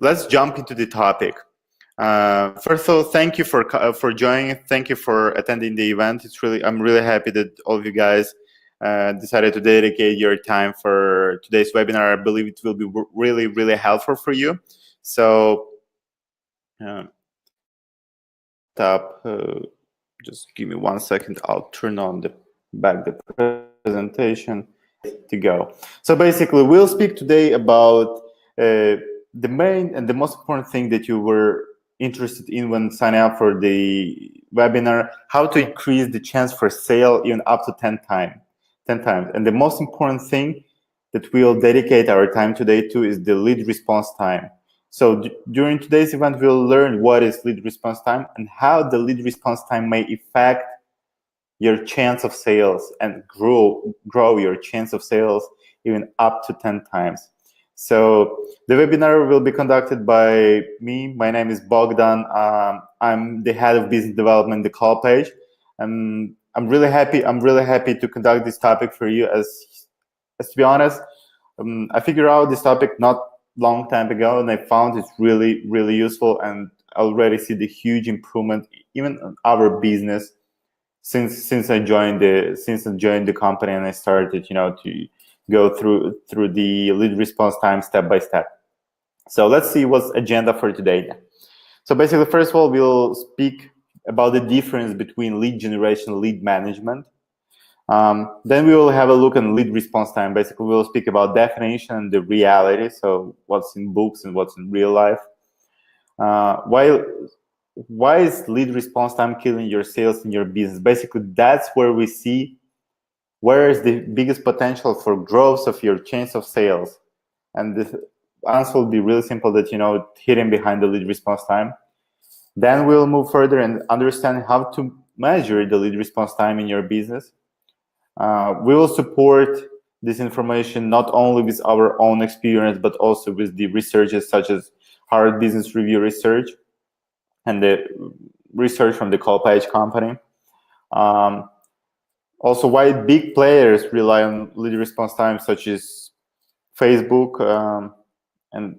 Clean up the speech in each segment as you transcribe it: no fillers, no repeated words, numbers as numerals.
let's jump into the topic. First of all, thank you for joining. Thank you for attending the event. I'm really happy that all of you guys decided to dedicate your time for today's webinar. I believe it will be really, really helpful for you. So, just give me 1 second. I'll turn on the presentation to go. So basically, we'll speak today about the main and the most important thing that you were interested in when signing up for the webinar: how to increase the chance for sale even up to 10 times. And the most important thing that we'll dedicate our time today to is the lead response time. So during today's event, we'll learn what is lead response time and how the lead response time may affect your chance of sales and grow your chance of sales even up to 10 times. So the webinar will be conducted by me. My name is Bogdan. I'm the head of business development at CallPage. I'm really happy to conduct this topic for you. As to be honest, I figured out this topic not long time ago, and I found it's really, really useful, and I already see the huge improvement even in our business since I joined the company, and I started to go through the lead response time step by step. So let's see what's agenda for today. So basically, first of all, we'll speak about the difference between lead generation and lead management. Then we will have a look at lead response time. Basically, we'll speak about definition and the reality, so what's in books and what's in real life. Why is lead response time killing your sales in your business? Basically, that's where we see where is the biggest potential for growth of your chance of sales. And the answer will be really simple, that hidden behind the lead response time. Then we'll move further and understand how to measure the lead response time in your business. We will support this information not only with our own experience, but also with the researches such as Harvard Business Review research and the research from the CallPage company. Also, why big players rely on lead response time, such as Facebook and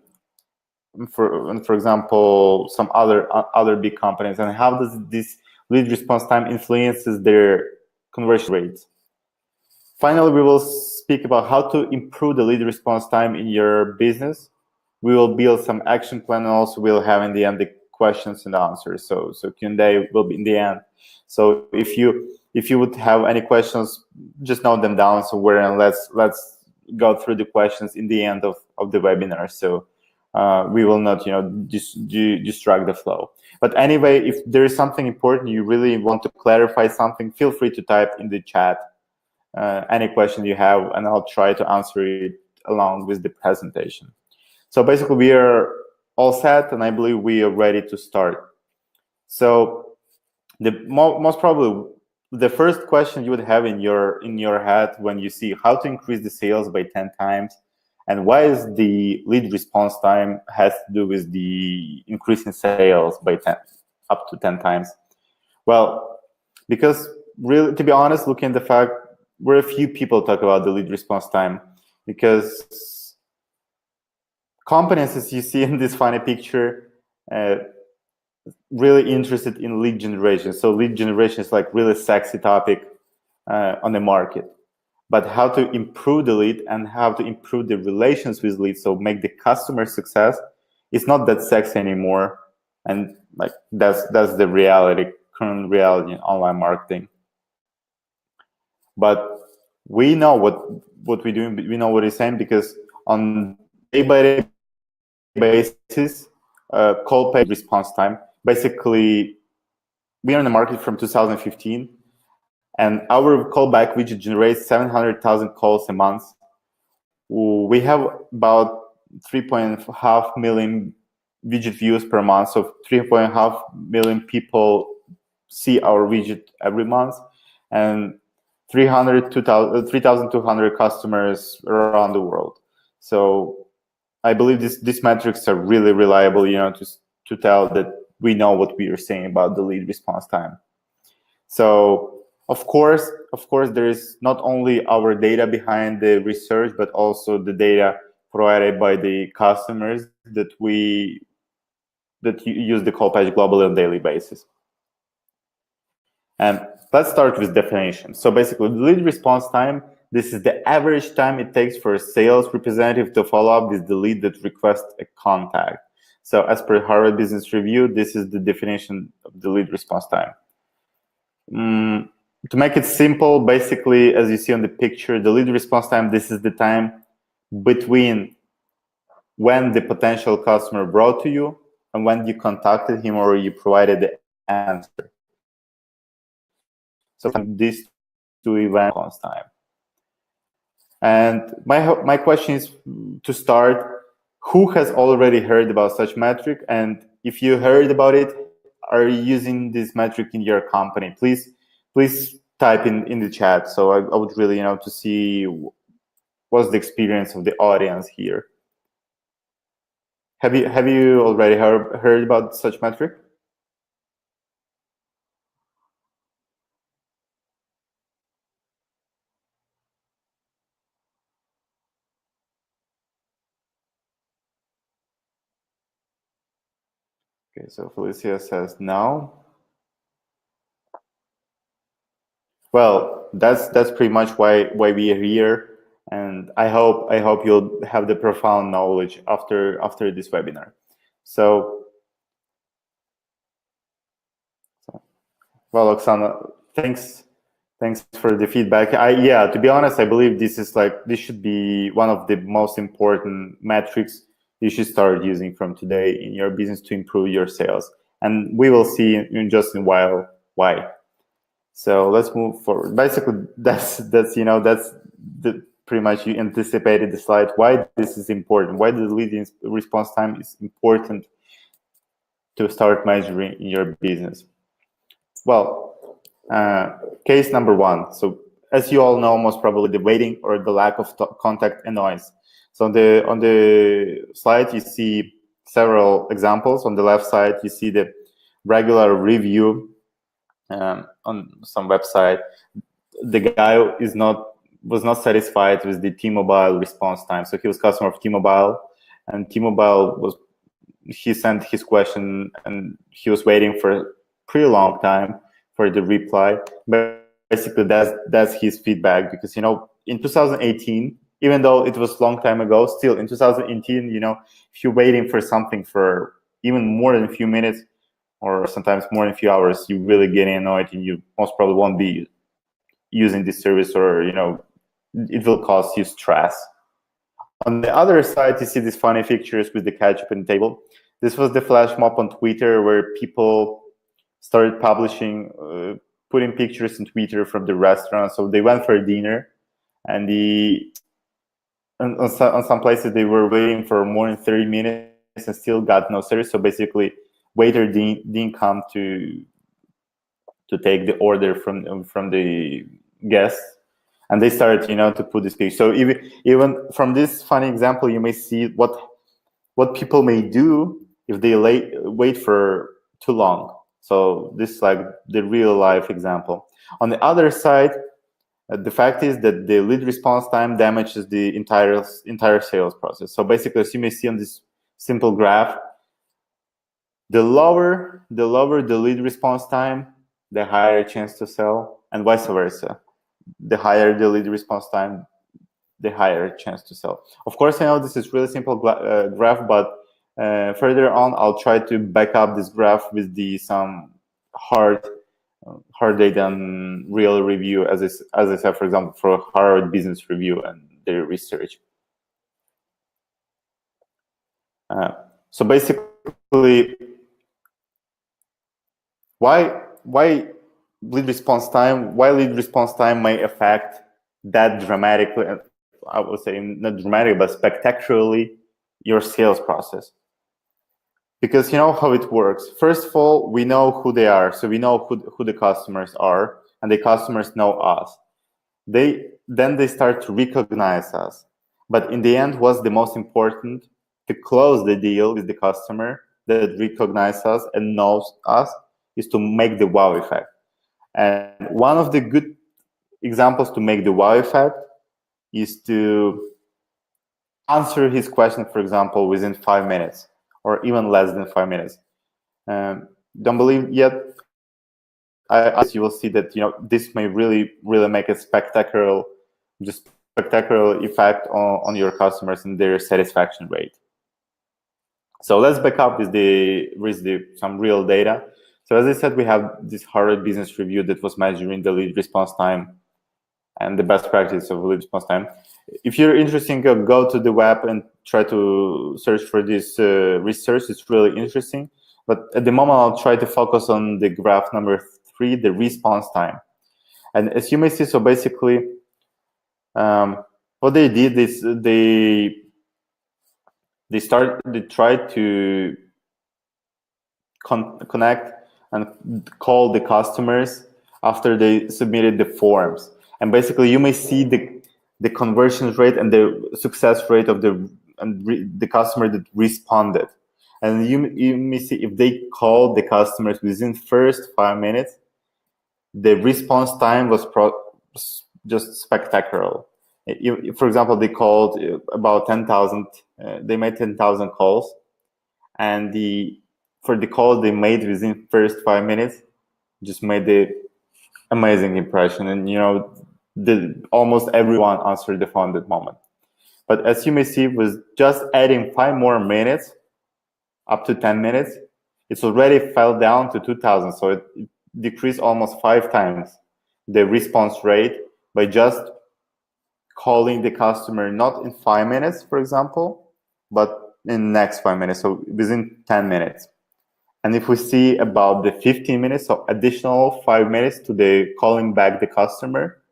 for example, some other big companies, and how does this lead response time influences their conversion rates. Finally, we will speak about how to improve the lead response time in your business. We will build some action plan, and also we'll have in the end the questions and answers. So Q&A will be in the end. So if you would have any questions, just note them down somewhere, and let's go through the questions in the end of the webinar. So we will not distract the flow. But anyway, if there is something important you really want to clarify something, feel free to type in the chat any question you have, and I'll try to answer it along with the presentation. So basically, we are all set, and I believe we are ready to start. So the most probably the first question you would have in your head when you see how to increase the sales by 10 times, and why is the lead response time has to do with the increasing sales by up to 10 times. Well, because really, to be honest, looking at the fact, very few people talk about the lead response time, because companies, as you see in this funny picture, really interested in lead generation. So lead generation is like really sexy topic on the market. But how to improve the lead and how to improve the relations with leads, so make the customer success, is not that sexy anymore. And like that's the reality, current reality in online marketing. But we know what we're doing. We know what it's saying, because on day-by-day basis, CallPage response time. Basically, we are in the market from 2015, and our callback widget generates 700,000 calls a month. We have about 3.5 million widget views per month, so 3.5 million people see our widget every month, and 3,200 customers around the world. So I believe these metrics are really reliable, to tell that we know what we are saying about the lead response time. So of course, there is not only our data behind the research, but also the data provided by the customers that use the CallPage globally on a daily basis. And let's start with definition. So basically, the lead response time, this is the average time it takes for a sales representative to follow up with the lead that requests a contact. So as per Harvard Business Review, this is the definition of the lead response time. To make it simple, basically, as you see on the picture, the lead response time, this is the time between when the potential customer brought to you and when you contacted him or you provided the answer. So these two event response time. And my question is, to start, who has already heard about such metric? And if you heard about it, are you using this metric in your company? Please type in the chat. So I would really, to see what's the experience of the audience here. Have you already heard about such metric? Okay, so Felicia says no. Well, that's pretty much why we are here, and I hope you'll have the profound knowledge after this webinar. So well, Oksana, thanks for the feedback. Yeah, to be honest, I believe this should be one of the most important metrics you should start using from today in your business to improve your sales. And we will see in just a while why. So let's move forward. Basically, that's pretty much you anticipated the slide. Why this is important? Why the lead response time is important to start measuring in your business? Well, case number one. So as you all know, most probably the waiting or the lack of contact annoys. So on the slide, you see several examples. On the left side, you see the regular review on some website. The guy was not satisfied with the T-Mobile response time. So he was customer of T-Mobile, and T-Mobile he sent his question, and he was waiting for a pretty long time for the reply. But basically, that's his feedback, because in 2018, even though it was a long time ago, still in 2018, if you're waiting for something for even more than a few minutes, or sometimes more than a few hours, you really get annoyed, and you most probably won't be using this service, or it will cause you stress. On the other side, you see these funny pictures with the ketchup and table. This was the flash mob on Twitter, where people started publishing, putting pictures in Twitter from the restaurant. So they went for dinner, and on some places they were waiting for more than 30 minutes and still got no service. So basically, waiter didn't come to take the order from the guests, and they started to put this picture. So even from this funny example, you may see what people may do if they wait for too long. So this is like the real life example. On the other side, the fact is that the lead response time damages the entire sales process. So basically, as you may see on this simple graph, the lower the lead response time, the higher chance to sell, and vice versa. The higher the lead response time, the higher chance to sell. Of course, I know this is really simple graph, but further on, I'll try to back up this graph with some hard data and real review, as I said, for example, for Harvard Business Review and their research. So basically, why lead response time may affect that dramatically, I would say not dramatically, but spectacularly, your sales process. Because you know how it works. First of all, we know who they are, so we know who the customers are, and the customers know us. Then they start to recognize us. But in the end, what's the most important? To close the deal with the customer that recognizes us and knows us is to make the wow effect. And one of the good examples to make the wow effect is to answer his question, for example, within 5 minutes or even less than 5 minutes. Don't believe yet? You will see that this may really make a spectacular effect on your customers and their satisfaction rate. So let's back up with some real data. So as I said, we have this Harvard Business Review that was measuring the lead response time and the best practice of lead response time. If you're interested, go to the web and try to search for this research. It's really interesting. But at the moment, I'll try to focus on the graph number 3, the response time. And as you may see, so basically, what they did is they tried to connect and call the customers after they submitted the forms. And basically, you may see the conversion rate and the success rate of the customer that responded. And you may see if they called the customers within first 5 minutes, the response time was just spectacular. For example, they called about 10,000. They made 10,000 calls, and for the call they made within first 5 minutes, just made the amazing impression. And almost everyone answered the phone at that moment. But as you may see, with just adding 5 more minutes, up to 10 minutes, it's already fell down to 2,000. So it decreased almost 5 times the response rate by just calling the customer not in 5 minutes, for example, but in the next 5 minutes, so within 10 minutes. And if we see about the 15 minutes, so additional 5 minutes to the calling back the customer,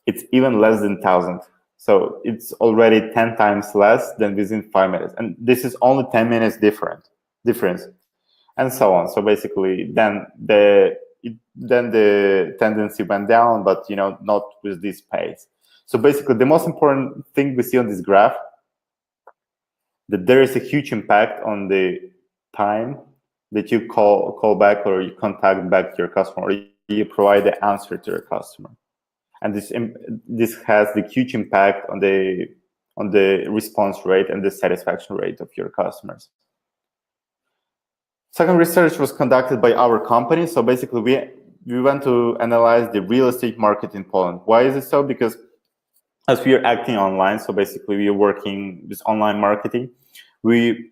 it's even less than 1,000. So it's already 10 times less than within 5 minutes. And this is only 10 minutes difference, and so on. So basically, then the tendency went down, but not with this pace. So basically, the most important thing we see on this graph, that there is a huge impact on the time that you call back or you contact back your customer, or you provide the answer to your customer. And this has the huge impact on the response rate and the satisfaction rate of your customers. Second research was conducted by our company. So basically, we went to analyze the real estate market in Poland. Why is it so? Because as we are acting online, so basically we are working with online marketing, we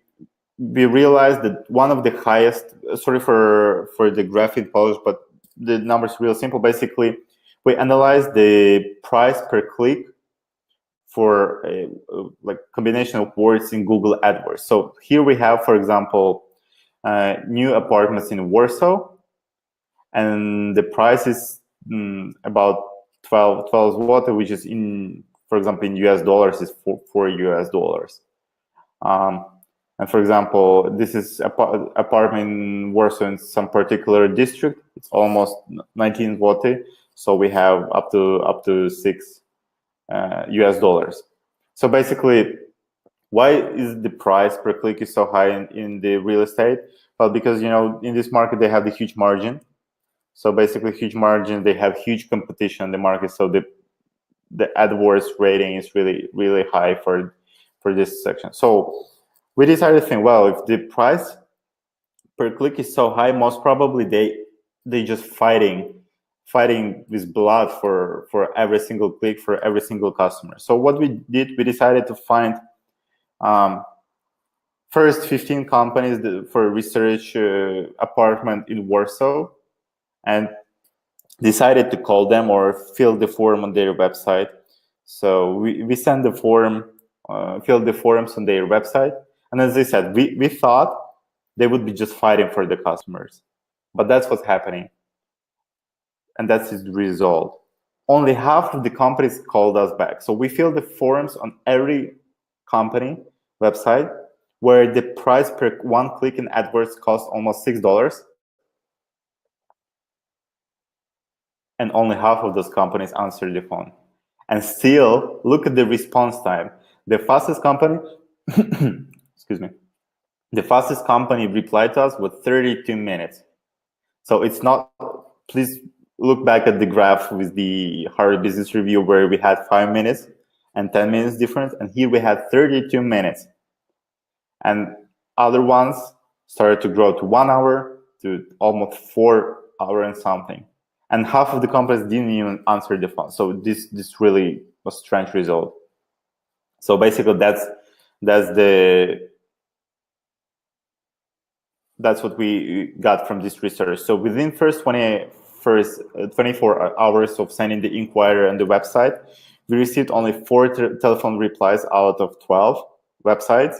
realized that one of the highest, sorry for the graph in Polish, but the numbers are real simple. Basically, we analyzed the price per click for a combination of words in Google AdWords. So here we have, for example, new apartments in Warsaw, and the price is about 12 zloty, which is for example, in US dollars is $4 US. And for example, this is apartment in Warsaw in some particular district. It's almost 19 zloty. So we have up to $6 US. So basically, why is the price per click is so high in the real estate? Well, because in this market they have the huge margin. So basically, huge margin, they have huge competition in the market. So the AdWords rating is really high for this section. So we decided to think, well, if the price per click is so high, most probably they just fighting with blood for every single click, for every single customer. So what we did, we decided to find first 15 companies for research apartment in Warsaw, and decided to call them or fill the form on their website. So we sent the form, filled the forms on their website. And as I said, we thought they would be just fighting for the customers. But that's what's happening. And that's the result. Only half of the companies called us back. So we filled the forms on every company website where the price per one click in AdWords cost almost $6. And only half of those companies answered the phone. And still, look at the response time. The fastest company, excuse me, the fastest company replied to us with 32 minutes. So it's not, please look back at the graph with the Harvard Business Review where we had 5 minutes. and 10 minutes difference. And here we had 32 minutes. And other ones started to grow to 1 hour to almost 4 hours and something. And half of the companies didn't even answer the phone. So this really was a strange result. So basically that's what we got from this research. So within first 24 hours of sending the inquiry on the website, we received only 4 telephone replies out of 12 websites.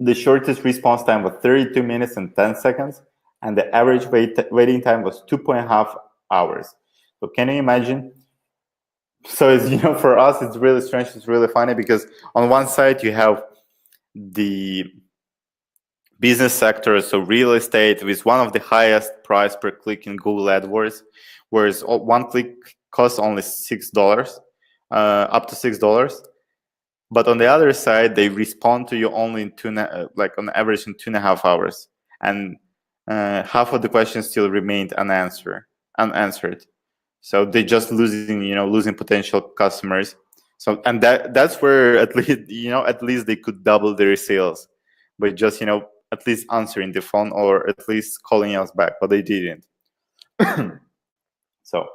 The shortest response time was 32 minutes and 10 seconds, and the average waiting time was 2.5 hours. So can you imagine? So it's, for us, it's really strange. It's really funny because on one side you have the business sector, so real estate, with one of the highest price per click in Google AdWords, whereas one click costs only $6, up to $6. But on the other side, they respond to you only in on average in 2.5 hours, and half of the questions still remained unanswered. So they just losing potential customers. So and that's where at least they could double their sales by just at least answering the phone or at least calling us back, but they didn't. So,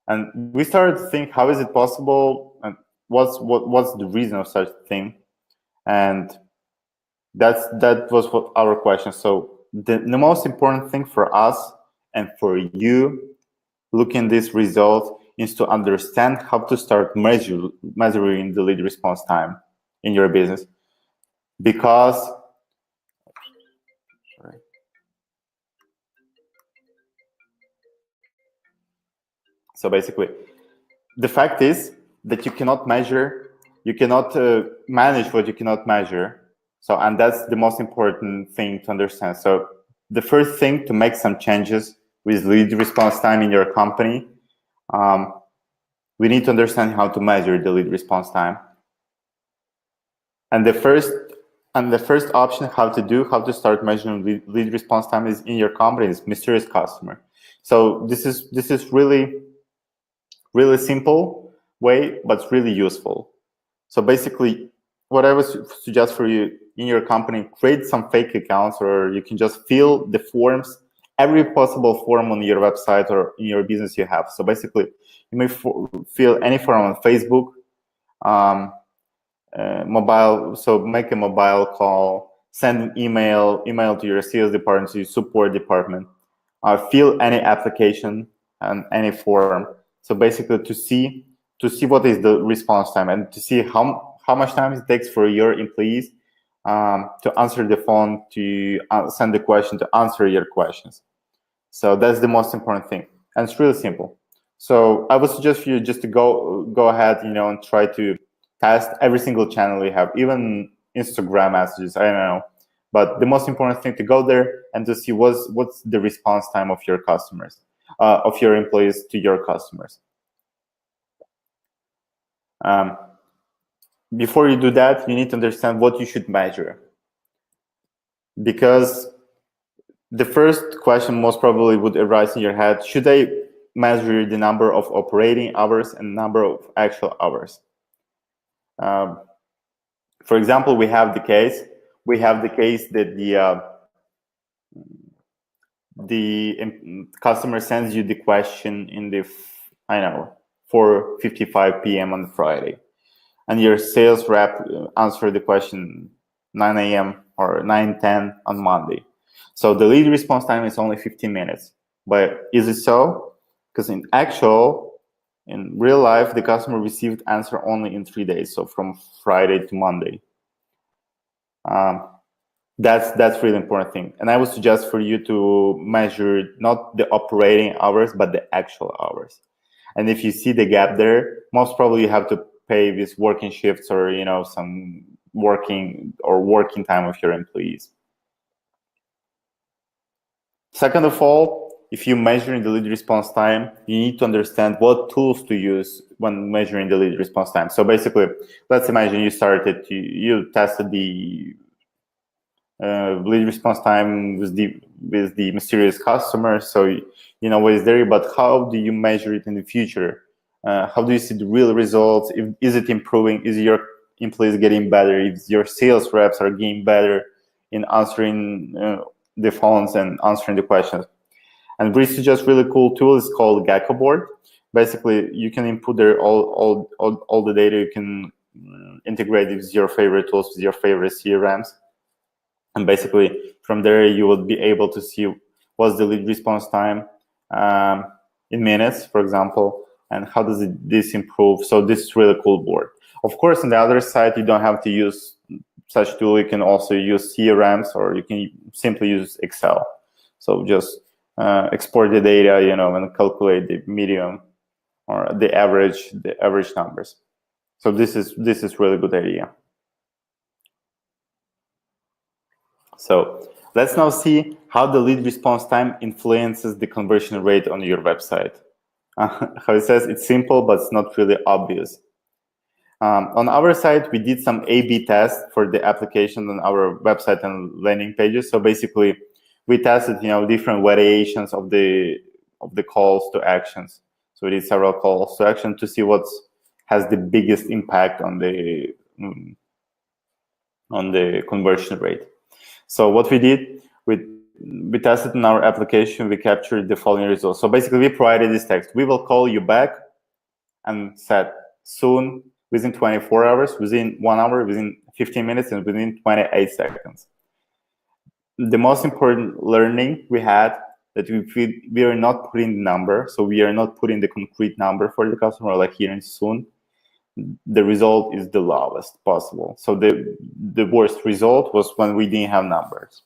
and we started to think, how is it possible, and what's the reason of such a thing? And that was what our question. So the most important thing for us and for you looking at this result is to understand how to start measuring the lead response time in your business. Because so basically, the fact is that you cannot measure, you cannot manage what you cannot measure. So, and that's the most important thing to understand. So the first thing to make some changes with lead response time in your company, we need to understand how to measure the lead response time. And the first option how to start measuring lead response time is in your company is mysterious customer. So this is really simple way, but really useful. So basically, what I would suggest for you in your company, create some fake accounts, or you can just fill the forms, every possible form on your website or in your business you have. So basically, you may fill any form on Facebook, mobile. So make a mobile call, send an email to your sales department, to your support department, fill any application and any form. So basically, to see what is the response time, and to see how much time it takes for your employees to answer the phone, to send the question, to answer your questions. So that's the most important thing, and it's really simple. So I would suggest for you just to go ahead, and try to test every single channel you have, even Instagram messages. I don't know, but the most important thing to go there and to see what's the response time of your customers, of your employees to your customers. Before you do that, you need to understand what you should measure, because the first question most probably would arise in your head: should I measure the number of operating hours and number of actual hours? For example, we have the case that the customer sends you the question in the 4:55 p.m. on Friday, and your sales rep answered the question 9 a.m. or 9:10 on Monday. So the lead response time is only 15 minutes. But is it so? Because in real life, the customer received answer only in 3 days, so from Friday to Monday. That's really important thing. And I would suggest for you to measure not the operating hours, but the actual hours. And if you see the gap there, most probably you have to pay with working shifts or some working time of your employees. Second of all, if you're measuring the lead response time, you need to understand what tools to use when measuring the lead response time. So basically, let's imagine you tested the lead response time with the mysterious customer, so you know what is there. But how do you measure it in the future How do you see the real results? Is it improving? Is your employees getting better? If your sales reps are getting better in answering the phones and answering the questions. And we suggest really cool tool is called Gecko board. Basically, you can input there all the data. You can integrate with your favorite tools, with your favorite CRMs. And basically, from there, you will be able to see what's the lead response time in minutes, for example, and how does this improve. So this is really cool board. Of course, on the other side, you don't have to use such tool. You can also use CRMs, or you can simply use Excel. So just export the data, and calculate the median or the average numbers. So this is really good idea. So let's now see how the lead response time influences the conversion rate on your website. How it says, it's simple, but it's not really obvious. On our site, we did some A/B tests for the application on our website and landing pages. So basically, we tested, different variations of the calls to actions. So we did several calls to action to see what has the biggest impact on the conversion rate. So what we did, we tested in our application, we captured the following results. So basically, we provided this text: we will call you back, and said soon, within 24 hours, within 1 hour, within 15 minutes, and within 28 seconds. The most important learning we had that we are not putting the number, so we are not putting the concrete number for the customer, like here in soon. The result is the lowest possible. So the worst result was when we didn't have numbers.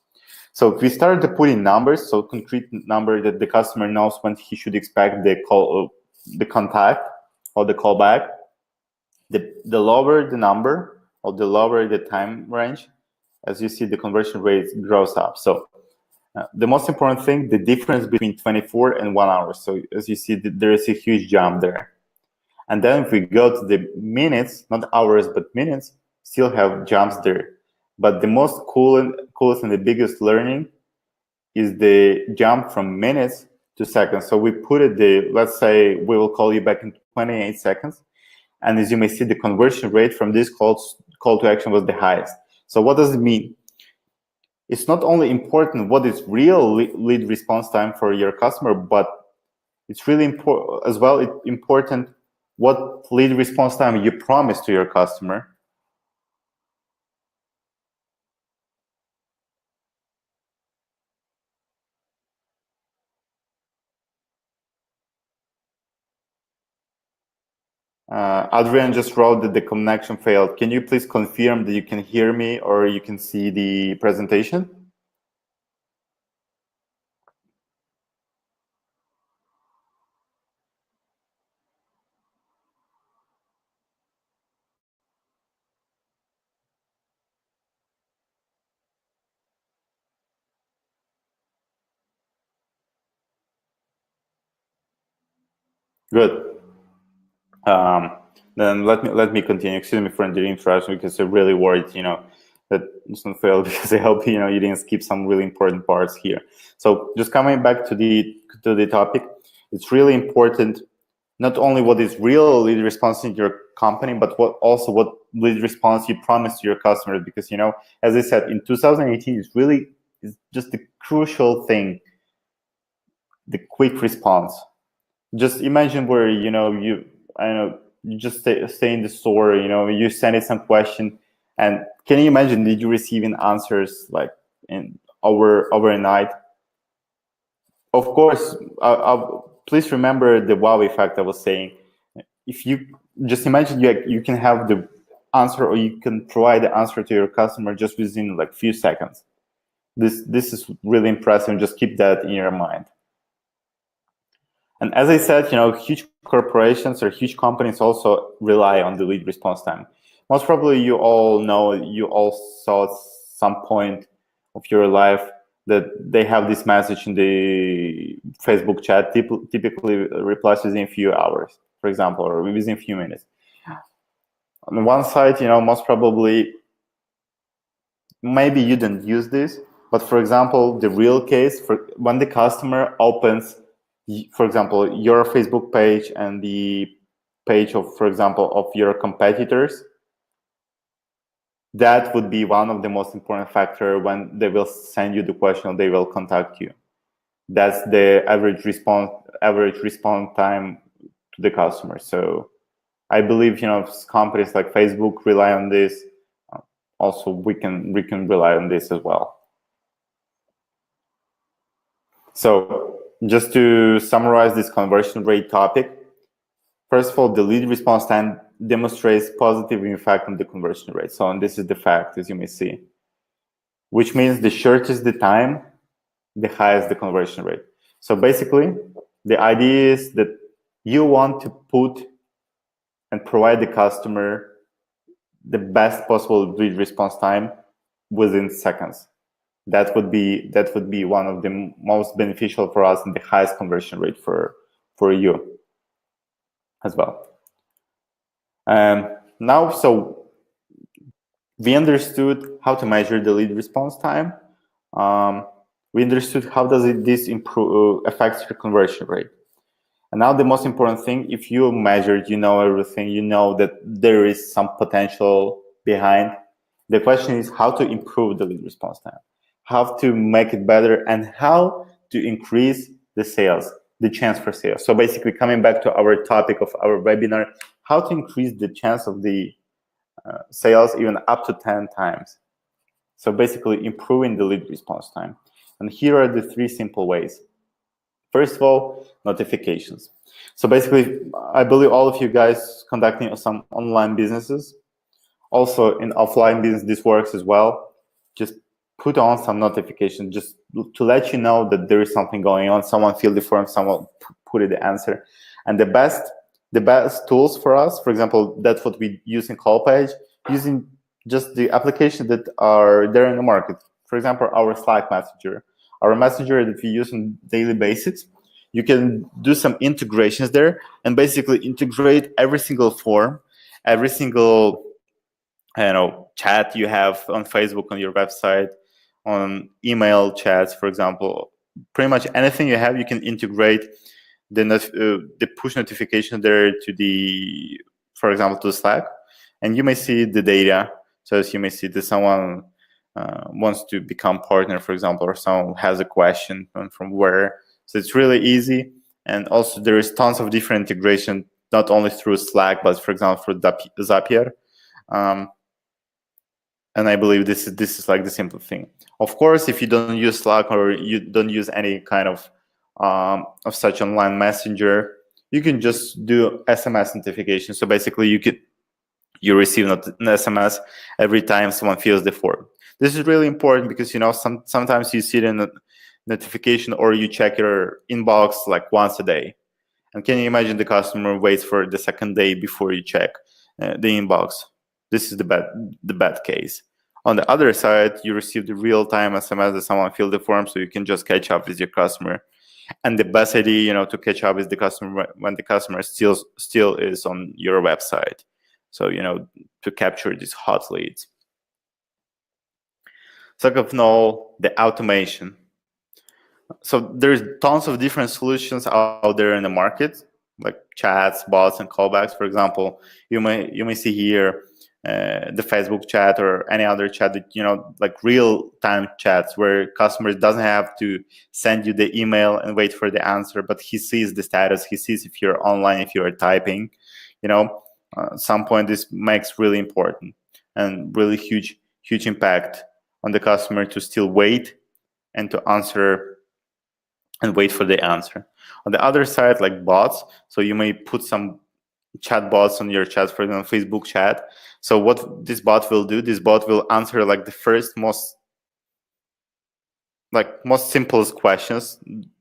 So we started to put in numbers, so concrete number that the customer knows when he should expect the call, the contact, or the callback. The lower the number, or the lower the time range, as you see, the conversion rate grows up. So the most important thing, the difference between 24 and 1 hour. So as you see, there is a huge jump there. And then if we go to the minutes, not hours, but minutes, still have jumps there. But the most coolest and the biggest learning is the jump from minutes to seconds. So we put it let's say we will call you back in 28 seconds. And as you may see, the conversion rate from this call to action was the highest. So what does it mean? It's not only important what is real lead response time for your customer, but it's really important as well. It's important what lead response time you promise to your customer. Adrian just wrote that the connection failed. Can you please confirm that you can hear me or you can see the presentation? Good. Then let me continue. Excuse me for the interruption, because I'm really worried, that it's not failed, because I hope you didn't skip some really important parts here. So just coming back to the topic, it's really important not only what is real lead response in your company, but what lead response you promise to your customers. Because as I said, in 2018, it's just the crucial thing, the quick response. Just imagine where you just stay in the store, you send it some question, and can you imagine, did you receiving answers like overnight? Of course, please remember the wow effect I was saying. If you just imagine you can have the answer, or you can provide the answer to your customer just within like few seconds. This is really impressive. Just keep that in your mind. And as I said, huge corporations or huge companies also rely on the lead response time. Most probably you all know, you all saw at some point of your life that they have this message in the Facebook chat, typically replies within a few hours, for example, or within a few minutes. On one side, most probably, maybe you didn't use this, but for example, the real case, for when the customer opens, for example, your Facebook page and the page of, for example, of your competitors, that would be one of the most important factor when they will send you the question or they will contact you. That's the average response time to the customer. So I believe companies like Facebook rely on this. Also, we can rely on this as well. So just to summarize this conversion rate topic, first of all, the lead response time demonstrates positive impact on the conversion rate. So, and this is the fact, as you may see, which means the shorter the time, the higher the conversion rate. So basically, the idea is that you want to put and provide the customer the best possible lead response time within seconds. That would be one of the most beneficial for us and the highest conversion rate for you as well. Now, so we understood how to measure the lead response time. We understood how does this affects your conversion rate. And now the most important thing, if you measured, you know everything, you know that there is some potential behind. The question is how to improve the lead response time, how to make it better, and how to increase the sales, the chance for sales. So basically, coming back to our topic of our webinar, how to increase the chance of the sales even up to 10 times. So basically, improving the lead response time. And here are the 3 simple ways. First of all, notifications. So basically, I believe all of you guys conducting some online businesses, also in offline business, this works as well. Just put on some notifications just to let you know that there is something going on. Someone filled the form, someone put in the answer. And the best tools for us, for example, that's what we use in CallPage, using just the applications that are there in the market. For example, our Slack messenger. Our messenger that we use on daily basis, you can do some integrations there and basically integrate every single form, every single chat you have on Facebook, on your website, on email chats, for example. Pretty much anything you have, you can integrate the push notification there to the, for example, to Slack, and you may see the data. So as you may see that someone wants to become partner, for example, or someone has a question from where. So it's really easy. And also there is tons of different integration, not only through Slack, but for example, through Zapier. And I believe this is like the simple thing. Of course, if you don't use Slack or you don't use any kind of such online messenger, you can just do SMS notification. So basically you receive an SMS every time someone fills the form. This is really important because sometimes you see it in a notification or you check your inbox like once a day. And can you imagine the customer waits for the second day before you check the inbox? This is the bad case. On the other side, you receive the real-time SMS that someone filled the form, so you can just catch up with your customer. And the best idea, to catch up with the customer when the customer still is on your website. So, to capture these hot leads. Second of all, the automation. So there's tons of different solutions out there in the market, like chats, bots, and callbacks. For example, you may see here the Facebook chat or any other chat that like real-time chats where customers doesn't have to send you the email and wait for the answer, but he sees the status, he sees if you're online, if you're typing. Some point this makes really important and really huge impact on the customer to still wait and to answer and wait for the answer. On the other side, like bots, so you may put some chat bots on your chat, for example, Facebook chat. So what this bot will do, this bot will answer like the first most simplest questions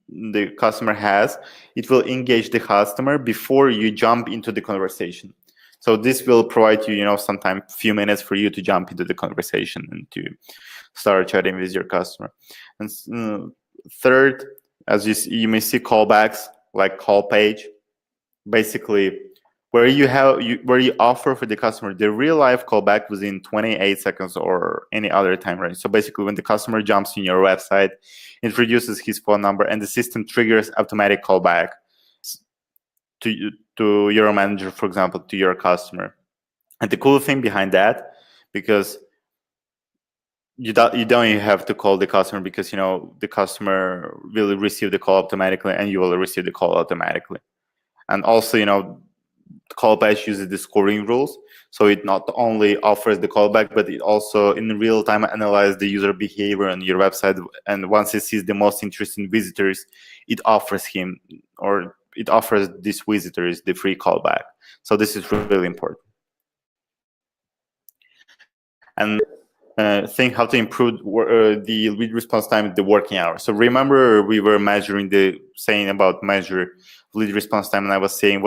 the customer has. It will engage the customer before you jump into the conversation. So this will provide you, sometime few minutes for you to jump into the conversation and to start chatting with your customer. And third, as you may see callbacks like CallPage, basically where you offer for the customer the real life callback within 28 seconds or any other time range. So basically when the customer jumps in your website, introduces his phone number, and the system triggers automatic callback to to your manager, for example, to your customer. And the cool thing behind that, because you don't even have to call the customer, because the customer will receive the call automatically, and you will receive the call automatically. And also, CallPage uses the scoring rules, so it not only offers the callback, but it also in real time analyzes the user behavior on your website. And once it sees the most interesting visitors, it offers these visitors the free callback. So this is really important. And think how to improve the lead response time at the working hours. So remember, we were measure lead response time, and I was saying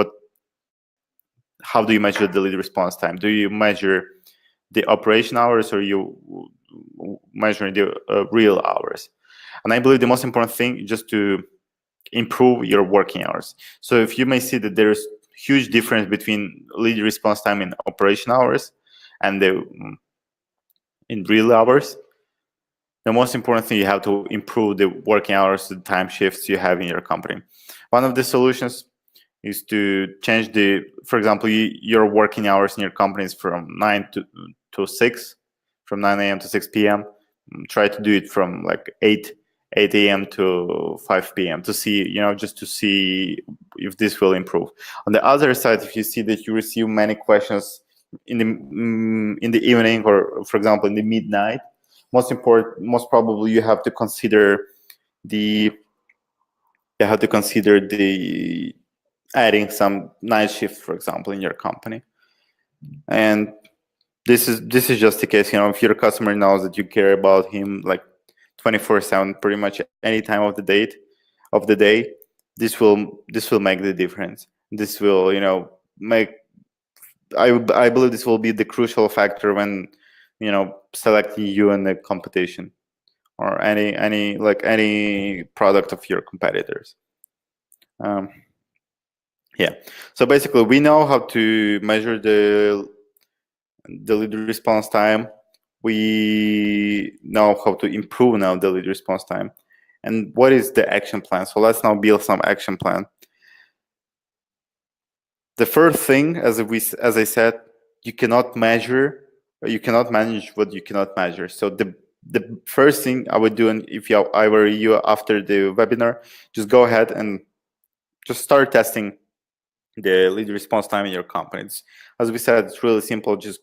how do you measure the lead response time? Do you measure the operation hours, or you measure the real hours? And I believe the most important thing is just to improve your working hours. So if you may see that there's huge difference between lead response time in operation hours and in real hours, the most important thing, you have to improve the working hours, the time shifts you have in your company. One of the solutions is to change for example, your working hours in your company is from 9 to 6, from 9 a.m. to 6 p.m. Try to do it from like 8 a.m. to 5 p.m. to see, just to see if this will improve. On the other side, if you see that you receive many questions in the evening, or for example in the midnight, most probably you have to consider adding some night shift, for example, in your company. And this is just the case, if your customer knows that you care about him like 24/7, pretty much any time of the day, this will make the difference. This will make, I believe this will be the crucial factor when selecting you in the competition, or any product of your competitors. Yeah, so basically we know how to measure the lead response time. We know how to improve now the lead response time. And what is the action plan? So let's now build some action plan. The first thing, as I said, you cannot manage what you cannot measure. So the first thing I would do, and if I were you after the webinar, just go ahead and just start testing the lead response time in your company. As we said, it's really simple. Just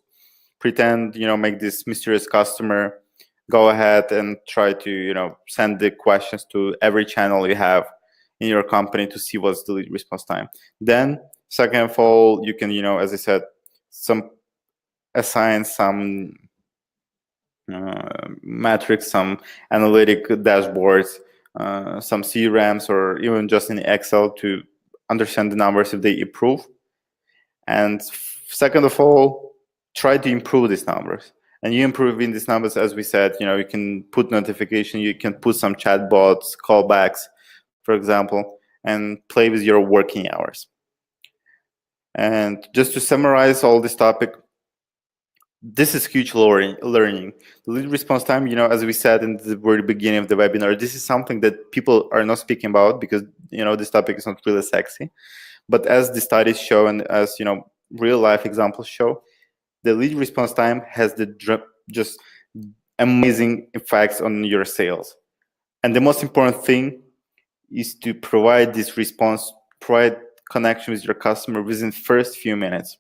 pretend, make this mysterious customer, go ahead and try to, send the questions to every channel you have in your company to see what's the lead response time. Then, second of all, you can, as I said, assign some metrics, some analytic dashboards, some CRMs, or even just in Excel to understand the numbers if they improve. And second of all, try to improve these numbers. And you improve in these numbers, as we said, you can put notification, you can put some chatbots, callbacks, for example, and play with your working hours. And just to summarize all this topic, this is huge learning. The lead response time, as we said in the very beginning of the webinar, this is something that people are not speaking about because, this topic is not really sexy. But as the studies show, and as, real life examples show, the lead response time has just amazing effects on your sales. And the most important thing is to provide this response, provide connection with your customer within the first few minutes.